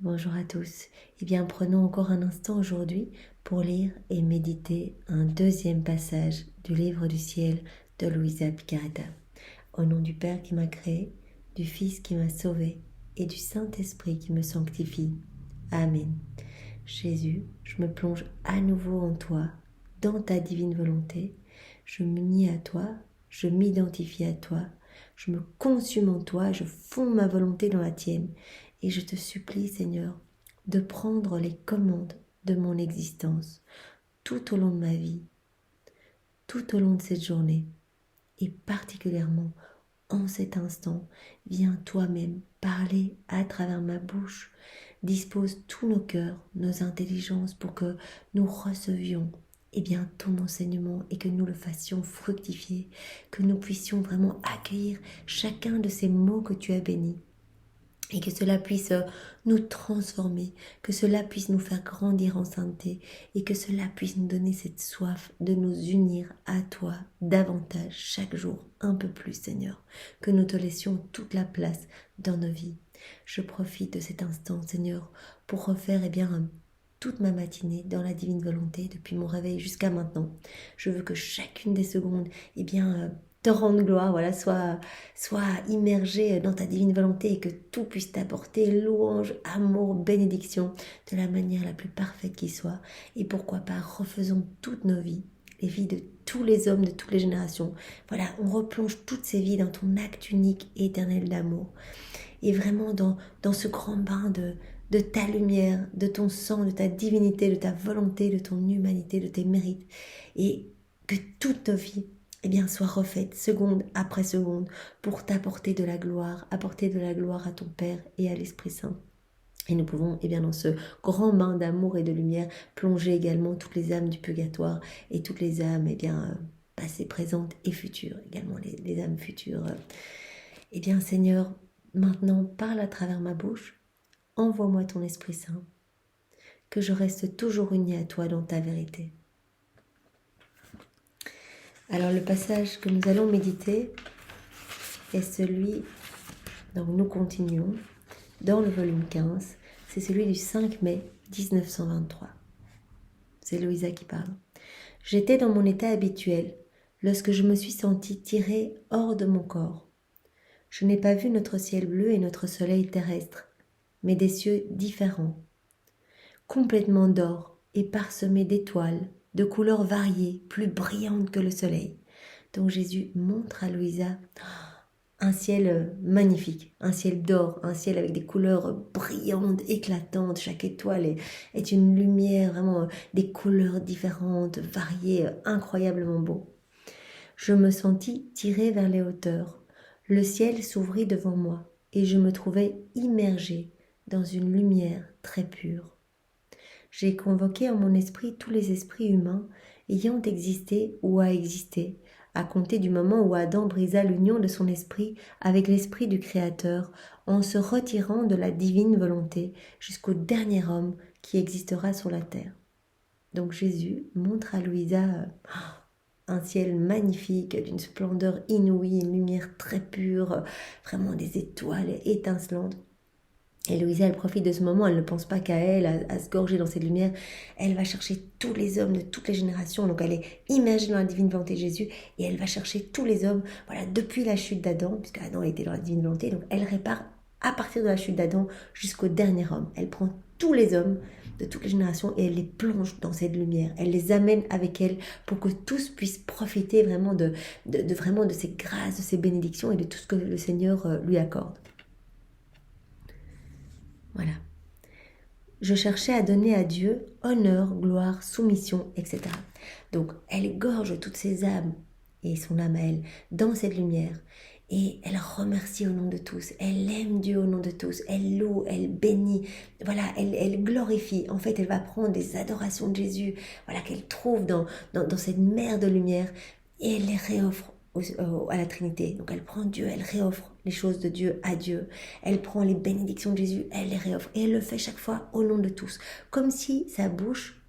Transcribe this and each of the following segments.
Bonjour à tous. Eh bien, prenons encore un instant aujourd'hui pour lire et méditer un deuxième passage du livre du ciel de Luisa Picaretta. Au nom du Père qui m'a créé, du Fils qui m'a sauvé et du Saint-Esprit qui me sanctifie. Amen. Jésus, je me plonge à nouveau en toi, dans ta divine volonté. Je m'unis à toi, je m'identifie à toi, je me consume en toi, je fonde ma volonté dans la tienne. Et je te supplie, Seigneur, de prendre les commandes de mon existence tout au long de ma vie, tout au long de cette journée, et particulièrement en cet instant. Viens toi-même parler à travers ma bouche. Dispose tous nos cœurs, nos intelligences pour que nous recevions ton enseignement et que nous le fassions fructifier, que nous puissions vraiment accueillir chacun de ces mots que tu as bénis. Et que cela puisse nous transformer, que cela puisse nous faire grandir en sainteté et que cela puisse nous donner cette soif de nous unir à toi davantage chaque jour, un peu plus Seigneur, que nous te laissions toute la place dans nos vies. Je profite de cet instant Seigneur pour refaire toute ma matinée dans la divine volonté depuis mon réveil jusqu'à maintenant. Je veux que chacune des secondes te rende gloire, voilà, sois immergé dans ta divine volonté et que tout puisse t'apporter louange, amour, bénédiction de la manière la plus parfaite qui soit. Et pourquoi pas, refaisons toutes nos vies, les vies de tous les hommes de toutes les générations. Voilà, on replonge toutes ces vies dans ton acte unique et éternel d'amour. Et vraiment dans ce grand bain de ta lumière, de ton sang, de ta divinité, de ta volonté, de ton humanité, de tes mérites. Et que toutes nos vies soit refaite seconde après seconde pour t'apporter de la gloire, apporter de la gloire à ton Père et à l'Esprit Saint. Et nous pouvons, dans ce grand bain d'amour et de lumière, plonger également toutes les âmes du purgatoire et toutes les âmes, passées, présentes et futures, également les âmes futures. Seigneur, maintenant, parle à travers ma bouche, envoie-moi ton Esprit Saint, que je reste toujours unie à toi dans ta vérité. Alors le passage que nous allons méditer est celui, donc nous continuons, dans le volume 15, c'est celui du 5 mai 1923. C'est Luisa qui parle. J'étais dans mon état habituel lorsque je me suis sentie tirée hors de mon corps. Je n'ai pas vu notre ciel bleu et notre soleil terrestre, mais des cieux différents, complètement d'or et parsemés d'étoiles, de couleurs variées, plus brillantes que le soleil. Donc Jésus montre à Luisa un ciel magnifique, un ciel d'or, un ciel avec des couleurs brillantes, éclatantes. Chaque étoile est une lumière, vraiment des couleurs différentes, variées, incroyablement beau. Je me sentis tirée vers les hauteurs. Le ciel s'ouvrit devant moi et je me trouvais immergée dans une lumière très pure. J'ai convoqué en mon esprit tous les esprits humains ayant existé ou à exister, à compter du moment où Adam brisa l'union de son esprit avec l'esprit du Créateur, en se retirant de la divine volonté jusqu'au dernier homme qui existera sur la terre. Donc Jésus montre à Luisa un ciel magnifique, d'une splendeur inouïe, une lumière très pure, vraiment des étoiles étincelantes. Et Luisa, elle profite de ce moment, elle ne pense pas qu'à elle, à se gorger dans cette lumière. Elle va chercher tous les hommes de toutes les générations. Donc elle est immergée dans la divine volonté de Jésus et elle va chercher tous les hommes, voilà, depuis la chute d'Adam, puisque Adam était dans la divine volonté. Donc elle répare à partir de la chute d'Adam jusqu'au dernier homme. Elle prend tous les hommes de toutes les générations et elle les plonge dans cette lumière. Elle les amène avec elle pour que tous puissent profiter vraiment de ces grâces, de ces bénédictions et de tout ce que le Seigneur lui accorde. Voilà. Je cherchais à donner à Dieu honneur, gloire, soumission, etc. Donc, elle gorge toutes ses âmes et son âme à elle dans cette lumière. Et elle remercie au nom de tous. Elle aime Dieu au nom de tous. Elle loue, elle bénit. Voilà, elle glorifie. En fait, elle va prendre des adorations de Jésus, voilà, qu'elle trouve dans cette mer de lumière et elle les réoffre à la Trinité. Donc elle prend Dieu, elle réoffre les choses de Dieu à Dieu. Elle prend les bénédictions de Jésus, elle les réoffre. Et elle le fait chaque fois au nom de tous. Comme si sa bouche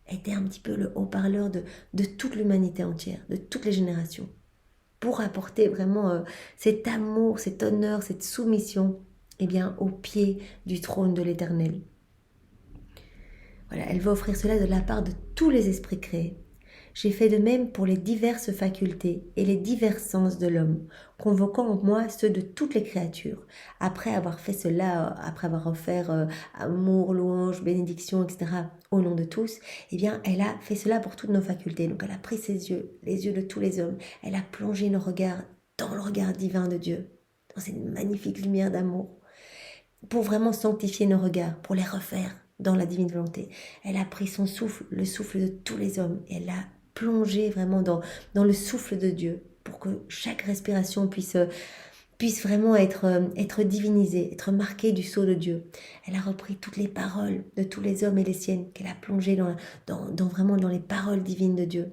était un petit peu le haut-parleur de toute l'humanité entière, de toutes les générations. Pour apporter vraiment cet amour, cet honneur, cette soumission eh bien, au pied du trône de l'Éternel. Voilà, elle va offrir cela de la part de tous les esprits créés. J'ai fait de même pour les diverses facultés et les divers sens de l'homme, convoquant en moi ceux de toutes les créatures. Après avoir fait cela, après avoir offert amour, louange, bénédiction, etc., au nom de tous, eh bien, elle a fait cela pour toutes nos facultés. Donc, elle a pris ses yeux, les yeux de tous les hommes, elle a plongé nos regards dans le regard divin de Dieu, dans cette magnifique lumière d'amour, pour vraiment sanctifier nos regards, pour les refaire dans la divine volonté. Elle a pris son souffle, le souffle de tous les hommes, et elle a plongé vraiment dans le souffle de Dieu, pour que chaque respiration puisse vraiment être divinisée, être marquée du sceau de Dieu. Elle a repris toutes les paroles de tous les hommes et les siennes, qu'elle a plongées vraiment dans les paroles divines de Dieu,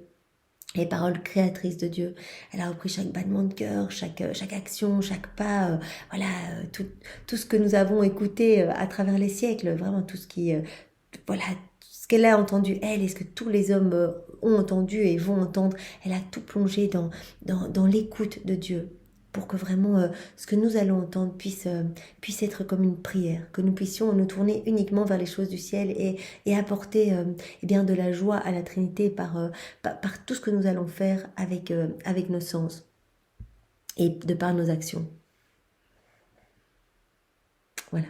les paroles créatrices de Dieu. Elle a repris chaque battement de cœur, chaque action, chaque pas, tout ce que nous avons écouté à travers les siècles, vraiment tout ce qui, voilà, ce qu'elle a entendu, elle, et ce que tous les hommes ont entendu et vont entendre. Elle a tout plongé dans l'écoute de Dieu, pour que vraiment ce que nous allons entendre puisse être comme une prière, que nous puissions nous tourner uniquement vers les choses du ciel et apporter eh bien de la joie à la Trinité par tout ce que nous allons faire avec nos sens et de par nos actions. Voilà.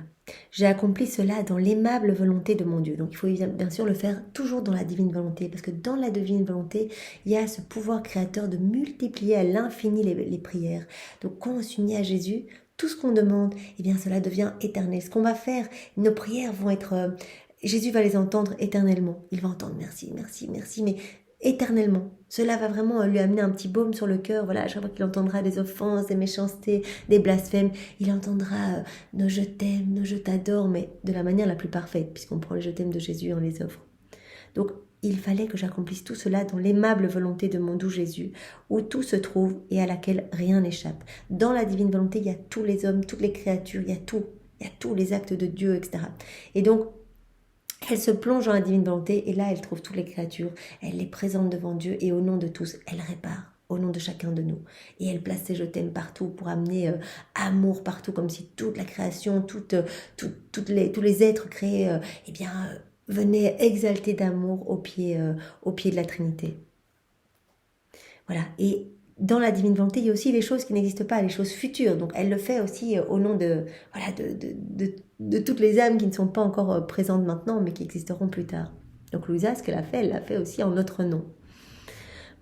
J'ai accompli cela dans l'aimable volonté de mon Dieu. Donc il faut bien sûr le faire toujours dans la divine volonté, parce que dans la divine volonté, il y a ce pouvoir créateur de multiplier à l'infini les prières. Donc quand on s'unit à Jésus, tout ce qu'on demande, eh bien cela devient éternel. Ce qu'on va faire, nos prières vont être... Jésus va les entendre éternellement. Il va entendre merci, merci, merci, mais éternellement. Cela va vraiment lui amener un petit baume sur le cœur. Voilà, à chaque fois qu'il entendra des offenses, des méchancetés, des blasphèmes, il entendra nos je t'aime, nos je t'adore, mais de la manière la plus parfaite, puisqu'on prend les je t'aime de Jésus et on les offre. Donc, il fallait que j'accomplisse tout cela dans l'aimable volonté de mon doux Jésus, où tout se trouve et à laquelle rien n'échappe. Dans la divine volonté, il y a tous les hommes, toutes les créatures, il y a tous les actes de Dieu, etc. Et donc, elle se plonge dans la divine volonté et là, elle trouve toutes les créatures, elle les présente devant Dieu et au nom de tous, elle répare au nom de chacun de nous. Et elle place ses je t'aime partout pour amener amour partout, comme si toute la création, tous les êtres créés, venaient exalter d'amour au pied de la Trinité. Voilà, et dans la divine volonté, il y a aussi les choses qui n'existent pas, les choses futures. Donc elle le fait aussi au nom de toutes les âmes qui ne sont pas encore présentes maintenant, mais qui existeront plus tard. Donc Louisa, ce qu'elle a fait, elle l'a fait aussi en notre nom.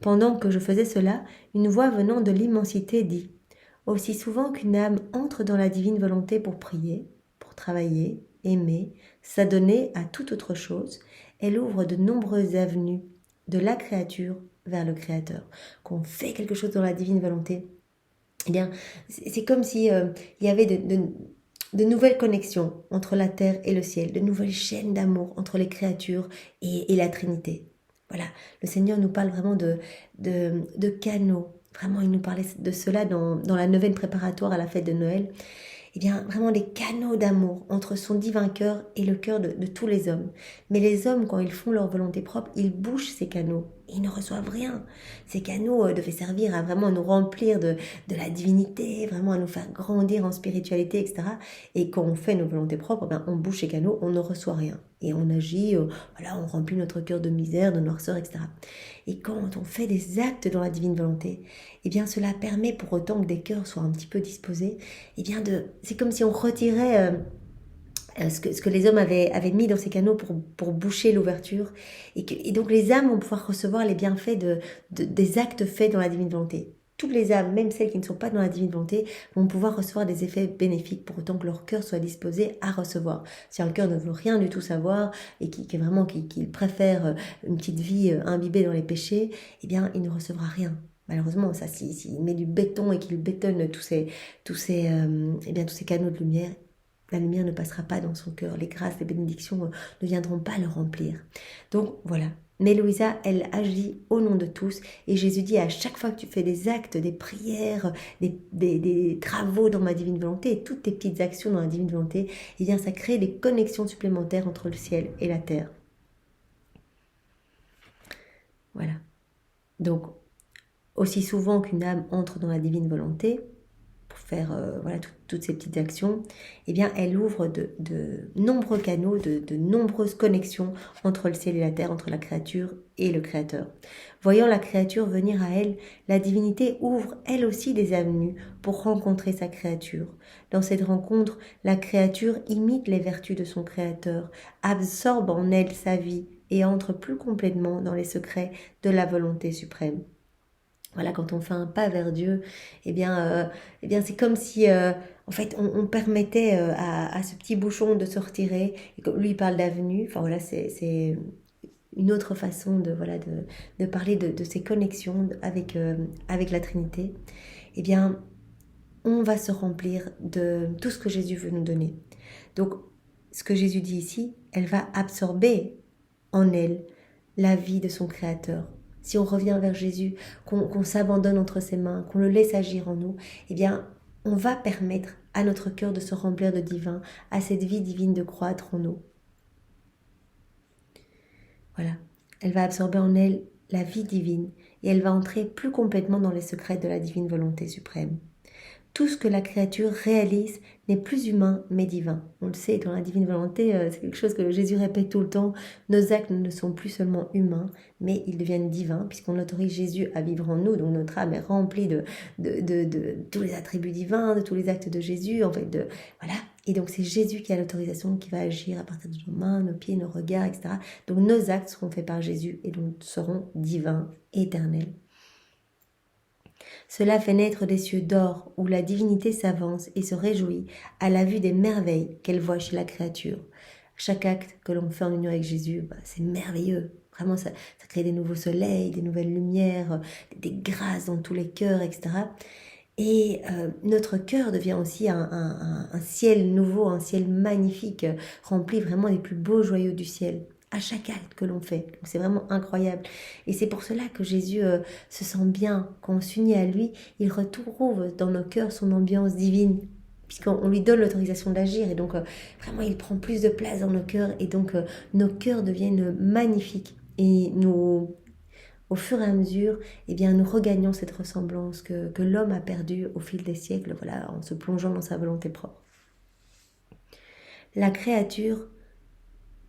Pendant que je faisais cela, une voix venant de l'immensité dit « Aussi souvent qu'une âme entre dans la divine volonté pour prier, pour travailler, aimer, s'adonner à toute autre chose, elle ouvre de nombreuses avenues de la créature vers le Créateur. » Qu'on fait quelque chose dans la divine volonté, eh bien, c'est comme si il y avait de nouvelles connexions entre la terre et le ciel, de nouvelles chaînes d'amour entre les créatures et la Trinité. Voilà, le Seigneur nous parle vraiment de canaux. Vraiment, il nous parlait de cela dans la neuvaine préparatoire à la fête de Noël. Eh bien, vraiment des canaux d'amour entre son divin cœur et le cœur de tous les hommes. Mais les hommes, quand ils font leur volonté propre, ils bouchent ces canaux. Ils ne reçoivent rien. Ces canaux devaient servir à vraiment nous remplir de la divinité, vraiment à nous faire grandir en spiritualité, etc. Et quand on fait nos volontés propres, ben, on bouche ces canaux, on ne reçoit rien. Et on agit, on remplit notre cœur de misère, de noirceur, etc. Et quand on fait des actes dans la divine volonté, eh bien cela permet, pour autant que des cœurs soient un petit peu disposés, eh bien c'est comme si on retirait ce que les hommes avaient mis dans ces canaux pour boucher l'ouverture. Et donc les âmes vont pouvoir recevoir les bienfaits des actes faits dans la divine volonté. Toutes les âmes, même celles qui ne sont pas dans la divine volonté, vont pouvoir recevoir des effets bénéfiques pour autant que leur cœur soit disposé à recevoir. Si un cœur ne veut rien du tout savoir et qui préfère une petite vie imbibée dans les péchés, eh bien, il ne recevra rien. Malheureusement, ça, s'il met du béton et qu'il bétonne tous ces canaux de lumière, la lumière ne passera pas dans son cœur. Les grâces, les bénédictions ne viendront pas le remplir. Donc voilà. Mais Louisa, elle agit au nom de tous. Et Jésus dit, à chaque fois que tu fais des actes, des prières, des travaux dans ma divine volonté, toutes tes petites actions dans la divine volonté, eh bien, ça crée des connexions supplémentaires entre le ciel et la terre. Voilà. Donc, aussi souvent qu'une âme entre dans la divine volonté, pour faire toutes ces petites actions, eh bien elle ouvre de nombreux canaux, de nombreuses connexions entre le ciel et la terre, entre la créature et le Créateur. Voyant la créature venir à elle, la divinité ouvre elle aussi des avenues pour rencontrer sa créature. Dans cette rencontre, la créature imite les vertus de son Créateur, absorbe en elle sa vie et entre plus complètement dans les secrets de la volonté suprême. Voilà, quand on fait un pas vers Dieu, c'est comme si, en fait, on permettait à ce petit bouchon de se retirer. Et comme lui, il parle d'avenue. Enfin voilà, c'est une autre façon de parler de ces connexions avec la Trinité. Eh bien, on va se remplir de tout ce que Jésus veut nous donner. Donc, ce que Jésus dit ici, elle va absorber en elle la vie de son Créateur. Si on revient vers Jésus, qu'on s'abandonne entre ses mains, qu'on le laisse agir en nous, eh bien, on va permettre à notre cœur de se remplir de divin, à cette vie divine de croître en nous. Voilà. Elle va absorber en elle la vie divine et elle va entrer plus complètement dans les secrets de la divine volonté suprême. Tout ce que la créature réalise n'est plus humain mais divin. On le sait, dans la divine volonté, c'est quelque chose que Jésus répète tout le temps. Nos actes ne sont plus seulement humains, mais ils deviennent divins, puisqu'on autorise Jésus à vivre en nous. Donc notre âme est remplie de tous les attributs divins, de tous les actes de Jésus, en fait. Voilà. Et donc c'est Jésus qui a l'autorisation, qui va agir à partir de nos mains, nos pieds, nos regards, etc. Donc nos actes seront faits par Jésus et donc seront divins, éternels. Cela fait naître des cieux d'or où la divinité s'avance et se réjouit à la vue des merveilles qu'elle voit chez la créature. Chaque acte que l'on fait en union avec Jésus, c'est merveilleux. Vraiment, ça crée des nouveaux soleils, des nouvelles lumières, des grâces dans tous les cœurs, etc. Et notre cœur devient aussi un ciel nouveau, un ciel magnifique, rempli vraiment des plus beaux joyaux du ciel à chaque acte que l'on fait. Donc c'est vraiment incroyable. Et c'est pour cela que Jésus se sent bien. Quand on s'unit à lui, il retrouve dans nos cœurs son ambiance divine, puisqu'on lui donne l'autorisation d'agir. Et donc vraiment, il prend plus de place dans nos cœurs. Et donc nos cœurs deviennent magnifiques. Et nous, au fur et à mesure, nous regagnons cette ressemblance que l'homme a perdue au fil des siècles, voilà, en se plongeant dans sa volonté propre. La créature,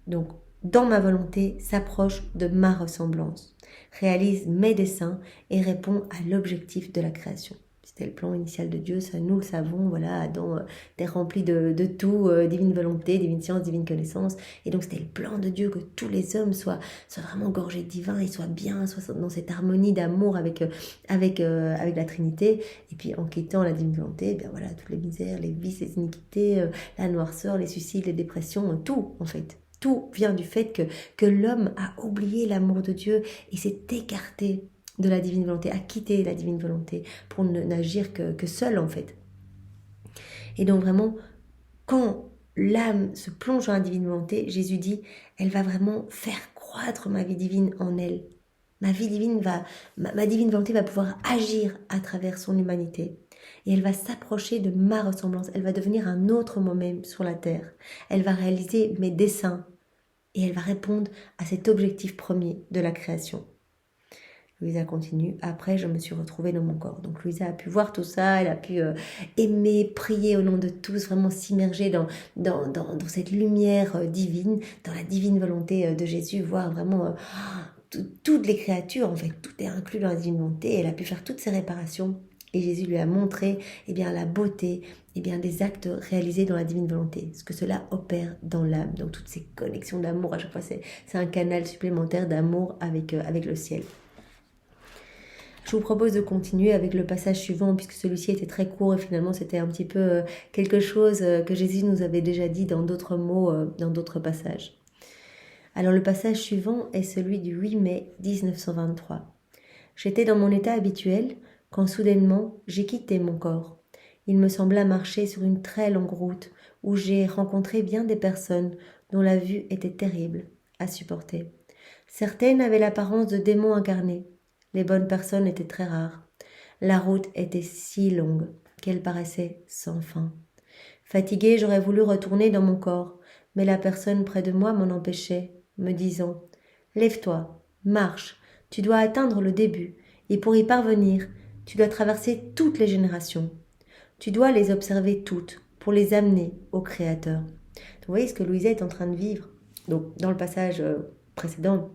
donc, dans ma volonté, s'approche de ma ressemblance, réalise mes desseins et répond à l'objectif de la création. C'était le plan initial de Dieu, ça nous le savons, voilà, Adam était rempli de tout, divine volonté, divine science, divine connaissance, et donc c'était le plan de Dieu que tous les hommes soient vraiment gorgés de divin, ils soient bien, soient dans cette harmonie d'amour avec la Trinité, et puis en quittant la divine volonté, toutes les misères, les vices, les iniquités, la noirceur, les suicides, les dépressions, tout en fait. Tout vient du fait que l'homme a oublié l'amour de Dieu et s'est écarté de la divine volonté, a quitté la divine volonté pour n'agir que seul en fait. Et donc vraiment, quand l'âme se plonge dans la divine volonté, Jésus dit, elle va vraiment faire croître ma vie divine en elle. Ma divine volonté va pouvoir agir à travers son humanité. Et elle va s'approcher de ma ressemblance. Elle va devenir un autre moi-même sur la terre. Elle va réaliser mes desseins. Et elle va répondre à cet objectif premier de la création. Louisa continue. Après, je me suis retrouvée dans mon corps. Donc Louisa a pu voir tout ça. Elle a pu aimer, prier au nom de tous, vraiment s'immerger dans cette lumière divine, dans la divine volonté de Jésus, voir vraiment toutes les créatures. En fait, tout est inclus dans la divine volonté. Elle a pu faire toutes ces réparations. Et Jésus lui a montré la beauté des actes réalisés dans la divine volonté, ce que cela opère dans l'âme, donc toutes ces connexions d'amour. À chaque fois, c'est un canal supplémentaire d'amour avec le ciel. Je vous propose de continuer avec le passage suivant, puisque celui-ci était très court et finalement c'était un petit peu quelque chose que Jésus nous avait déjà dit dans d'autres mots, dans d'autres passages. Alors le passage suivant est celui du 8 mai 1923. J'étais dans mon état habituel, quand soudainement j'ai quitté mon corps. Il me sembla marcher sur une très longue route où j'ai rencontré bien des personnes dont la vue était terrible à supporter. Certaines avaient l'apparence de démons incarnés. Les bonnes personnes étaient très rares. La route était si longue qu'elle paraissait sans fin. Fatiguée, j'aurais voulu retourner dans mon corps, mais la personne près de moi m'en empêchait, me disant « Lève-toi, marche, tu dois atteindre le début, et pour y parvenir, tu dois traverser toutes les générations. Tu dois les observer toutes pour les amener au Créateur. Donc, vous voyez ce que Louisa est en train de vivre. Donc, dans le passage précédent,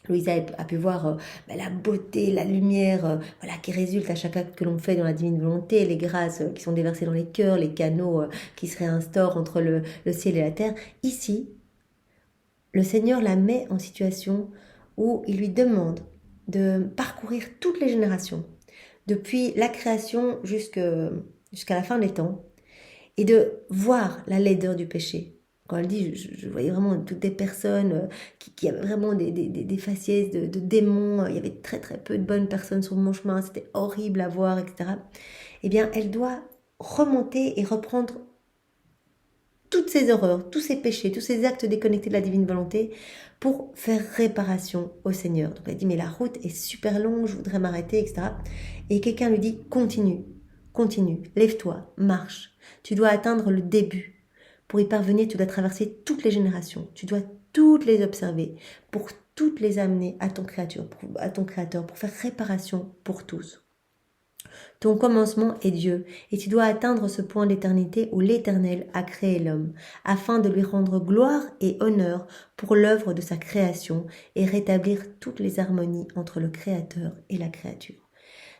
Louisa a pu voir la beauté, la lumière voilà, qui résulte à chaque acte que l'on fait dans la divine volonté, les grâces qui sont déversées dans les cœurs, les canaux qui se réinstaurent entre le ciel et la terre. Ici, le Seigneur la met en situation où il lui demande de parcourir toutes les générations, depuis la création jusqu'à la fin des temps, et de voir la laideur du péché. Quand elle dit, je voyais vraiment toutes des personnes qui avaient vraiment des faciès de démons, il y avait très très peu de bonnes personnes sur mon chemin, c'était horrible à voir, etc. Eh bien, elle doit remonter et reprendre toutes ces horreurs, tous ces péchés, tous ces actes déconnectés de la divine volonté pour faire réparation au Seigneur. Donc elle dit, mais la route est super longue, je voudrais m'arrêter, etc. Et quelqu'un lui dit, continue, continue, lève-toi, marche. Tu dois atteindre le début. Pour y parvenir, tu dois traverser toutes les générations. Tu dois toutes les observer pour toutes les amener à ton Créateur, pour faire réparation pour tous. Ton commencement est Dieu, et tu dois atteindre ce point d'éternité où l'Éternel a créé l'homme, afin de lui rendre gloire et honneur pour l'œuvre de sa création et rétablir toutes les harmonies entre le Créateur et la créature.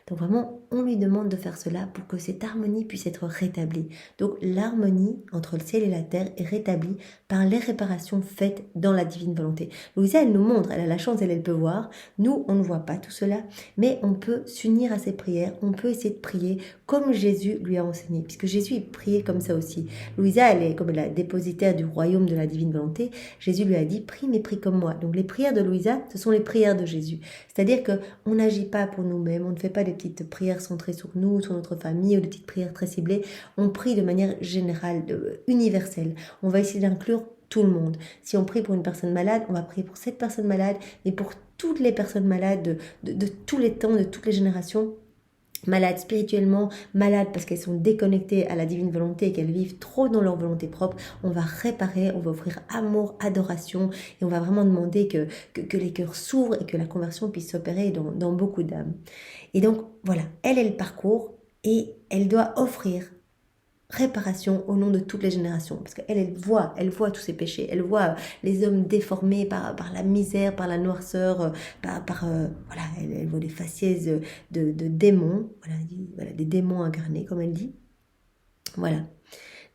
Donc vraiment, on lui demande de faire cela pour que cette harmonie puisse être rétablie. Donc l'harmonie entre le ciel et la terre est rétablie par les réparations faites dans la divine volonté. Louisa, elle nous montre, elle a la chance, elle peut voir. Nous, on ne voit pas tout cela, mais on peut s'unir à ses prières, on peut essayer de prier comme Jésus lui a enseigné, puisque Jésus il priait comme ça aussi. Louisa, elle est comme la dépositaire du royaume de la divine volonté. Jésus lui a dit, prie, mais prie comme moi. Donc les prières de Louisa, ce sont les prières de Jésus. C'est-à-dire qu'on n'agit pas pour nous-mêmes, on ne fait pas des petites prières centrées sur nous, sur notre famille, ou des petites prières très ciblées. On prie de manière générale, universelle. On va essayer d'inclure tout le monde. Si on prie pour une personne malade, on va prier pour cette personne malade, mais pour toutes les personnes malades de tous les temps, de toutes les générations, malades spirituellement, malades parce qu'elles sont déconnectées à la divine volonté et qu'elles vivent trop dans leur volonté propre, on va réparer, on va offrir amour, adoration et on va vraiment demander que les cœurs s'ouvrent et que la conversion puisse s'opérer dans beaucoup d'âmes. Et donc voilà, elle est le parcours et elle doit offrir réparation au nom de toutes les générations, parce qu'elle elle voit tous ses péchés, elle voit les hommes déformés par la misère, par la noirceur, voilà, elle voit des faciès de démons, voilà, des démons incarnés comme elle dit, voilà.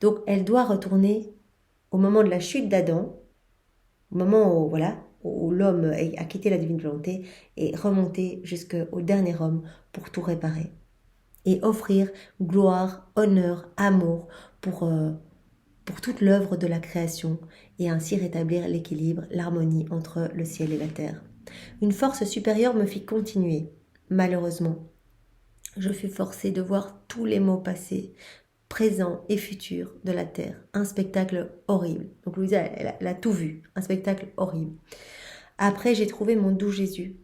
Donc elle doit retourner au moment de la chute d'Adam, au moment où voilà où l'homme a quitté la divine volonté et remonter jusqu'au dernier homme pour tout réparer. Et offrir gloire, honneur, amour pour toute l'œuvre de la création et ainsi rétablir l'équilibre, l'harmonie entre le ciel et la terre. Une force supérieure me fit continuer. Malheureusement, je fus forcée de voir tous les maux passés, présents et futurs de la terre. Un spectacle horrible. Donc Louisa, elle a tout vu. Un spectacle horrible. Après, j'ai trouvé mon doux Jésus.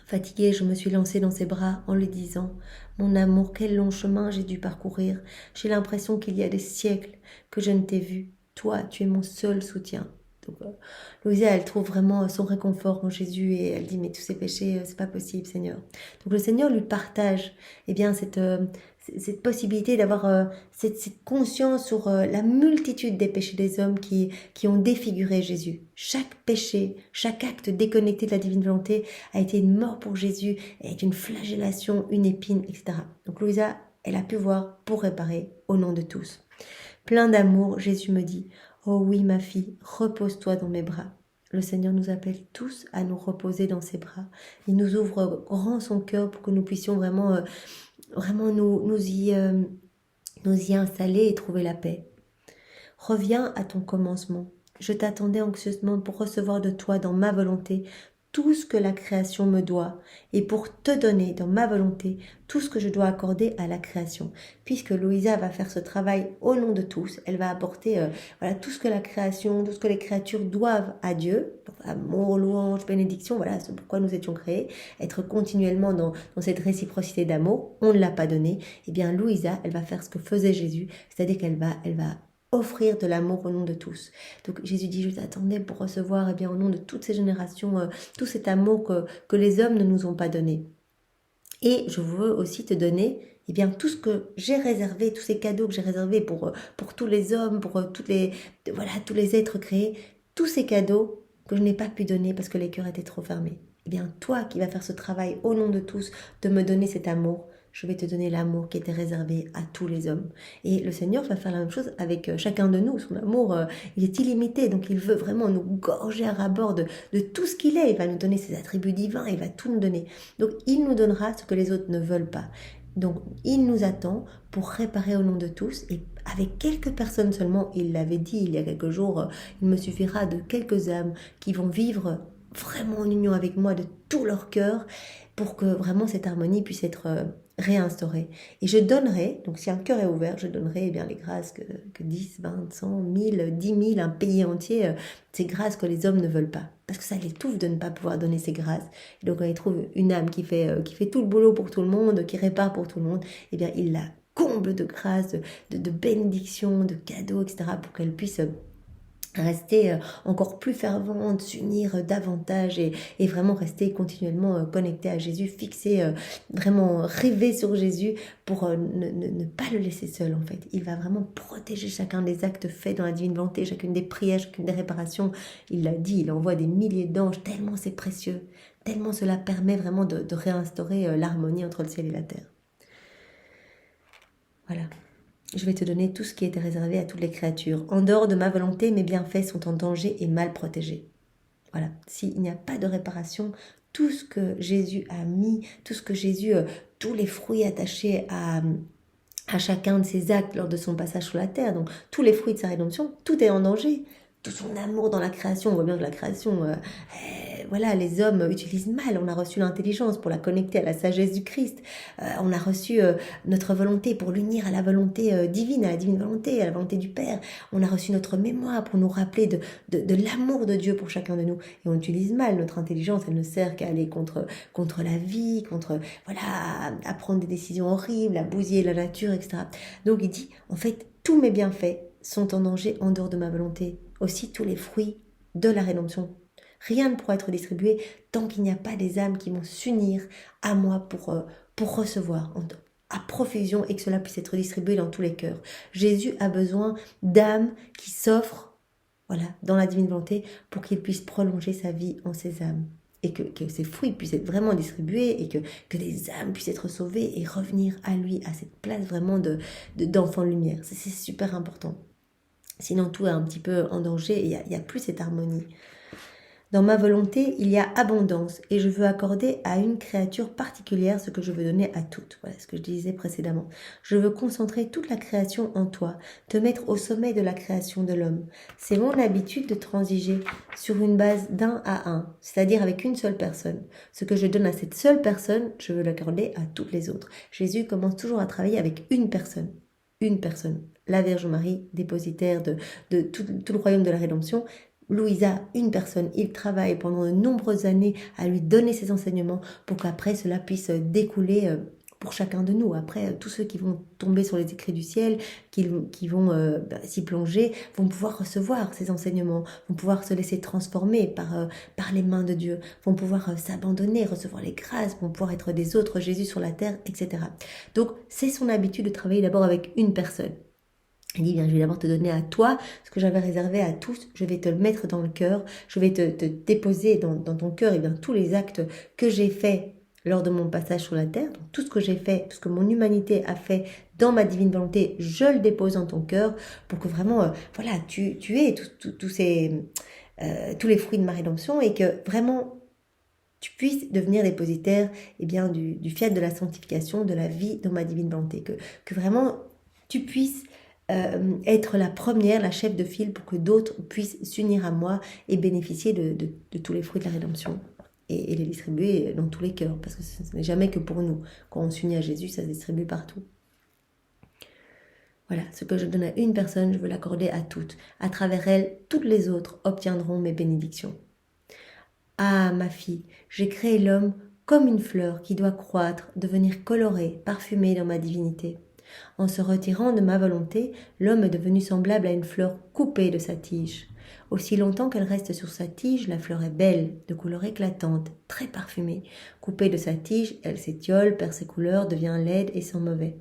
Fatiguée, je me suis lancée dans ses bras en lui disant « Mon amour, quel long chemin j'ai dû parcourir. J'ai l'impression qu'il y a des siècles que je ne t'ai vu. Toi, tu es mon seul soutien. » Donc, Louisa, elle trouve vraiment son réconfort en Jésus et elle dit « Mais tous ces péchés, c'est pas possible, Seigneur. » Donc le Seigneur lui partage cette possibilité d'avoir cette conscience sur la multitude des péchés des hommes qui ont défiguré Jésus. Chaque péché, chaque acte déconnecté de la divine volonté a été une mort pour Jésus, est une flagellation, une épine, etc. Donc Louisa, elle a pu voir pour réparer au nom de tous. Plein d'amour, Jésus me dit « Oh oui, ma fille, repose-toi dans mes bras. » Le Seigneur nous appelle tous à nous reposer dans ses bras. Il nous ouvre grand son cœur pour que nous puissions vraiment nous y installer et trouver la paix. Reviens à ton commencement. Je t'attendais anxieusement pour recevoir de toi dans ma volonté tout ce que la création me doit et pour te donner dans ma volonté tout ce que je dois accorder à la création. Puisque Louisa va faire ce travail au nom de tous, elle va apporter tout ce que la création, tout ce que les créatures doivent à Dieu, amour, louange, bénédiction, voilà, c'est pourquoi nous étions créés, être continuellement dans cette réciprocité d'amour, on ne l'a pas donné, et bien Louisa, elle va faire ce que faisait Jésus, c'est-à-dire qu'elle va offrir de l'amour au nom de tous. Donc Jésus dit, je t'attendais pour recevoir au nom de toutes ces générations, tout cet amour que les hommes ne nous ont pas donné. Et je veux aussi te donner eh bien, tout ce que j'ai réservé, tous ces cadeaux que j'ai réservés pour tous les hommes, pour voilà, tous les êtres créés, tous ces cadeaux que je n'ai pas pu donner parce que les cœurs étaient trop fermés. Eh bien, toi qui vas faire ce travail au nom de tous, de me donner cet amour, je vais te donner l'amour qui était réservé à tous les hommes. Et le Seigneur va faire la même chose avec chacun de nous. Son amour, il est illimité, donc il veut vraiment nous gorger à ras-bord de tout ce qu'il est. Il va nous donner ses attributs divins, il va tout nous donner. Donc il nous donnera ce que les autres ne veulent pas. Donc il nous attend pour réparer au nom de tous, et avec quelques personnes seulement, il l'avait dit il y a quelques jours, il me suffira de quelques âmes qui vont vivre vraiment en union avec moi de tout leur cœur, pour que vraiment cette harmonie puisse être réinstaurée. Et je donnerai, donc si un cœur est ouvert, je donnerai eh bien les grâces que 10, 20, 100, 1000, 10 000, un pays entier, ces grâces que les hommes ne veulent pas. Parce que ça l'étouffe de ne pas pouvoir donner ces grâces. Et donc quand il trouve une âme qui fait tout le boulot pour tout le monde, qui répare pour tout le monde, eh bien il la comble de grâces, de bénédictions, de cadeaux, etc. pour qu'elle puisse rester encore plus fervente, s'unir davantage et vraiment rester continuellement connecté à Jésus, fixé, vraiment rêver sur Jésus pour ne pas le laisser seul en fait. Il va vraiment protéger chacun des actes faits dans la divine volonté, chacune des prières, chacune des réparations. Il l'a dit, il envoie des milliers d'anges, tellement c'est précieux, tellement cela permet vraiment de réinstaurer l'harmonie entre le ciel et la terre. Voilà. Je vais te donner tout ce qui était réservé à toutes les créatures. En dehors de ma volonté, mes bienfaits sont en danger et mal protégés. Voilà, s'il n'y a pas de réparation, tout ce que Jésus a mis, tout ce que Jésus, tous les fruits attachés à chacun de ses actes lors de son passage sur la terre, donc tous les fruits de sa rédemption, tout est en danger. Tout son amour dans la création, on voit bien que la création, voilà, les hommes utilisent mal. On a reçu l'intelligence pour la connecter à la sagesse du Christ. On a reçu notre volonté pour l'unir à la volonté divine, à la divine volonté, à la volonté du Père. On a reçu notre mémoire pour nous rappeler de l'amour de Dieu pour chacun de nous. Et on utilise mal notre intelligence. Elle ne sert qu'à aller contre la vie, voilà, à prendre des décisions horribles, à bousiller la nature, etc. Donc il dit, en fait, tous mes bienfaits sont en danger en dehors de ma volonté. Aussi tous les fruits de la rédemption. Rien ne pourra être distribué tant qu'il n'y a pas des âmes qui vont s'unir à moi pour recevoir à profusion et que cela puisse être distribué dans tous les cœurs. Jésus a besoin d'âmes qui s'offrent, voilà, dans la divine volonté pour qu'il puisse prolonger sa vie en ces âmes. Et que ces fruits puissent être vraiment distribués et que des âmes puissent être sauvées et revenir à lui, à cette place vraiment d'enfant de lumière. C'est super important. Sinon, tout est un petit peu en danger et il n'y a plus cette harmonie. Dans ma volonté, il y a abondance et je veux accorder à une créature particulière ce que je veux donner à toutes. Voilà ce que je disais précédemment. Je veux concentrer toute la création en toi, te mettre au sommet de la création de l'homme. C'est mon habitude de transiger sur une base d'un à un, c'est-à-dire avec une seule personne. Ce que je donne à cette seule personne, je veux l'accorder à toutes les autres. Jésus commence toujours à travailler avec une personne. Une personne. La Vierge Marie, dépositaire de tout le royaume de la rédemption. Louisa, une personne. Il travaille pendant de nombreuses années à lui donner ses enseignements pour qu'après cela puisse découler pour chacun de nous. Après, tous ceux qui vont tomber sur les écrits du ciel, qui vont s'y plonger, vont pouvoir recevoir ces enseignements, vont pouvoir se laisser transformer par les mains de Dieu, vont pouvoir s'abandonner, recevoir les grâces, vont pouvoir être des autres Jésus sur la terre, etc. Donc, c'est son habitude de travailler d'abord avec une personne. Il dit, bien, je vais d'abord te donner à toi ce que j'avais réservé à tous, je vais te le mettre dans le cœur, je vais te déposer dans ton cœur et bien tous les actes que j'ai faits lors de mon passage sur la terre, donc tout ce que j'ai fait, tout ce que mon humanité a fait dans ma divine volonté, je le dépose dans ton cœur pour que vraiment, voilà, tu aies tous les fruits de ma rédemption et que vraiment tu puisses devenir dépositaire bien, du fiat de la sanctification, de la vie dans ma divine volonté, que vraiment tu puisses être la première, la chef de file pour que d'autres puissent s'unir à moi et bénéficier de tous les fruits de la rédemption et les distribuer dans tous les cœurs, parce que ce n'est jamais que pour nous. Quand on s'unit à Jésus, ça se distribue partout. Voilà, ce que je donne à une personne, je veux l'accorder à toutes. À travers elle, toutes les autres obtiendront mes bénédictions. Ah, ma fille, j'ai créé l'homme comme une fleur qui doit croître, devenir colorée, parfumée dans ma divinité. En se retirant de ma volonté, l'homme est devenu semblable à une fleur coupée de sa tige. Aussi longtemps qu'elle reste sur sa tige, la fleur est belle, de couleur éclatante, très parfumée. Coupée de sa tige, elle s'étiole, perd ses couleurs, devient laide et sent mauvais.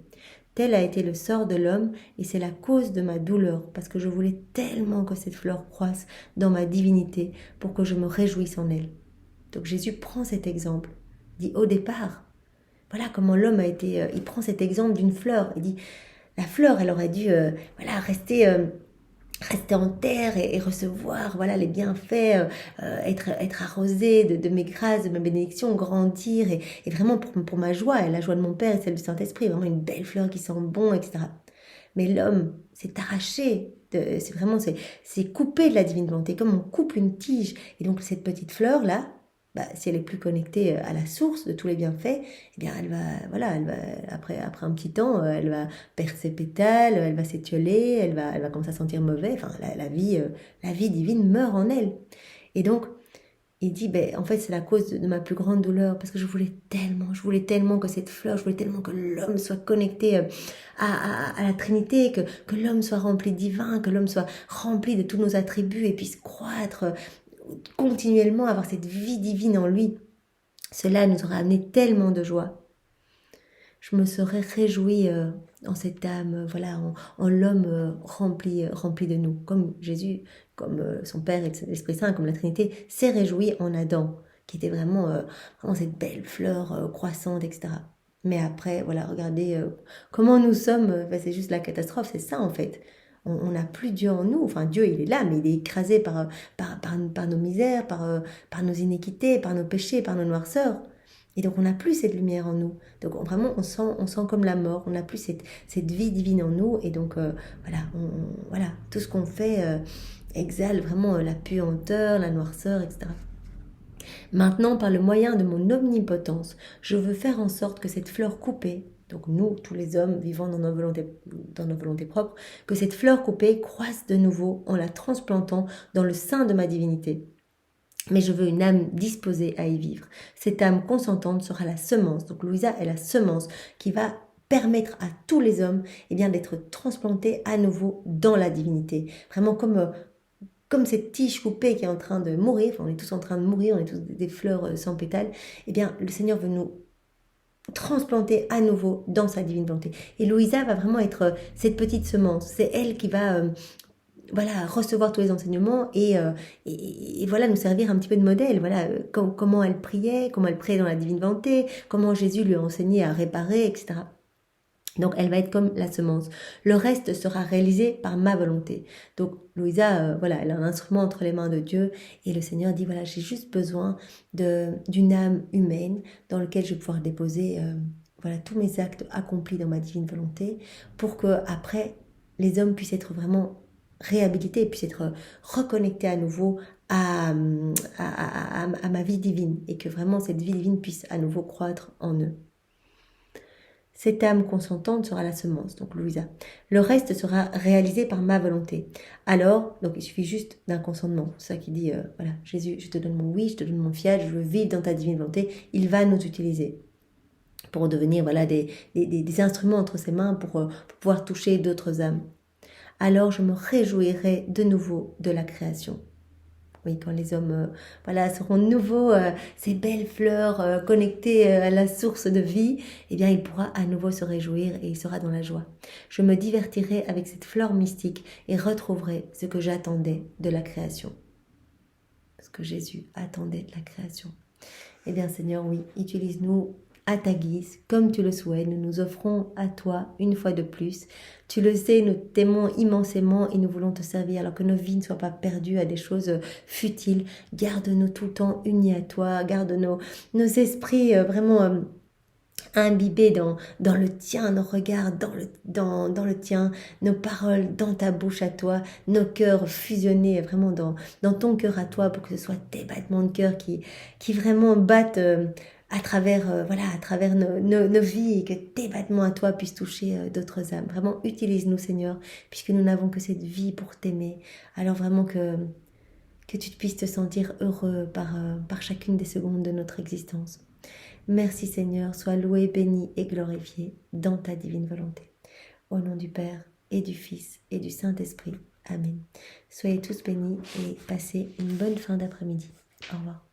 Tel a été le sort de l'homme et c'est la cause de ma douleur, parce que je voulais tellement que cette fleur croisse dans ma divinité pour que je me réjouisse en elle. Donc Jésus prend cet exemple, dit au départ, voilà comment l'homme a été, il prend cet exemple d'une fleur, il dit, la fleur, elle aurait dû rester en terre et recevoir voilà les bienfaits, être arrosée de mes grâces, de mes bénédictions, grandir et vraiment pour ma joie et la joie de mon Père et celle du Saint-Esprit, vraiment une belle fleur qui sent bon, etc. Mais l'homme s'est arraché, c'est coupé de la divine volonté, comme on coupe une tige. Et donc cette petite fleur-là, si elle est plus connectée à la source de tous les bienfaits, eh bien après un petit temps, elle va perdre ses pétales, elle va s'étioler, elle va commencer à sentir mauvais. Enfin, la vie divine meurt en elle. Et donc, il dit, en fait, c'est la cause de ma plus grande douleur, parce que je voulais tellement que cette fleur, je voulais tellement que l'homme soit connecté à la Trinité, que l'homme soit rempli de divin, que l'homme soit rempli de tous nos attributs et puisse croître continuellement, avoir cette vie divine en lui. Cela nous aurait amené tellement de joie. Je me serais réjouie en cette âme, en l'homme rempli de nous, comme Jésus, comme son Père et l'Esprit Saint, comme la Trinité, s'est réjoui en Adam, qui était vraiment cette belle fleur croissante, etc. Mais après, regardez comment nous sommes, c'est juste la catastrophe, c'est ça en fait. On n'a plus Dieu en nous, enfin Dieu il est là, mais il est écrasé par nos misères, par nos iniquités, par nos péchés, par nos noirceurs. Et donc on n'a plus cette lumière en nous. Donc vraiment on sent comme la mort, on n'a plus cette vie divine en nous. Et donc tout ce qu'on fait exhale vraiment la puanteur, la noirceur, etc. Maintenant, par le moyen de mon omnipotence, je veux faire en sorte que cette fleur coupée, donc nous, tous les hommes vivant dans nos volontés propres, que cette fleur coupée croisse de nouveau en la transplantant dans le sein de ma divinité. Mais je veux une âme disposée à y vivre. Cette âme consentante sera la semence. Donc Louisa est la semence qui va permettre à tous les hommes d'être transplantés à nouveau dans la divinité. Vraiment comme cette tige coupée qui est en train de mourir, enfin on est tous en train de mourir, on est tous des fleurs sans pétales, le Seigneur veut nous transplanter à nouveau dans sa divine volonté. Et Louisa va vraiment être cette petite semence. C'est elle qui va recevoir tous les enseignements et nous servir un petit peu de modèle. Comment elle priait dans la divine volonté, comment Jésus lui a enseigné à réparer, etc. Donc elle va être comme la semence. Le reste sera réalisé par ma volonté. Donc Louisa, elle a un instrument entre les mains de Dieu et le Seigneur dit j'ai juste besoin d'une âme humaine dans laquelle je vais pouvoir déposer tous mes actes accomplis dans ma divine volonté pour que après les hommes puissent être vraiment réhabilités, puissent être reconnectés à nouveau à ma vie divine et que vraiment cette vie divine puisse à nouveau croître en eux. Cette âme consentante sera la semence, donc Louisa. Le reste sera réalisé par ma volonté. Alors, donc il suffit juste d'un consentement. C'est ça qui dit, Jésus, je te donne mon oui, je te donne mon fiat, je veux vivre dans ta divine volonté. Il va nous utiliser pour devenir des instruments entre ses mains pour pouvoir toucher d'autres âmes. Alors je me réjouirai de nouveau de la création. Oui, quand les hommes seront de nouveau ces belles fleurs connectées à la source de vie, il pourra à nouveau se réjouir et il sera dans la joie. Je me divertirai avec cette fleur mystique et retrouverai ce que j'attendais de la création. Ce que Jésus attendait de la création. Seigneur, oui, utilise-nous à ta guise, comme tu le souhaites. Nous nous offrons à toi une fois de plus. Tu le sais, nous t'aimons immensément et nous voulons te servir alors que nos vies ne soient pas perdues à des choses futiles. Garde-nous tout le temps unis à toi. Garde nos esprits vraiment imbibés dans le tien, nos regards dans le tien, nos paroles dans ta bouche à toi, nos cœurs fusionnés vraiment dans ton cœur à toi pour que ce soit tes battements de cœur qui vraiment battent à travers nos vies et que tes battements à toi puissent toucher d'autres âmes. Vraiment, utilise-nous, Seigneur, puisque nous n'avons que cette vie pour t'aimer. Alors vraiment que tu puisses te sentir heureux par chacune des secondes de notre existence. Merci, Seigneur, sois loué, béni et glorifié dans ta divine volonté. Au nom du Père et du Fils et du Saint-Esprit. Amen. Soyez tous bénis et passez une bonne fin d'après-midi. Au revoir.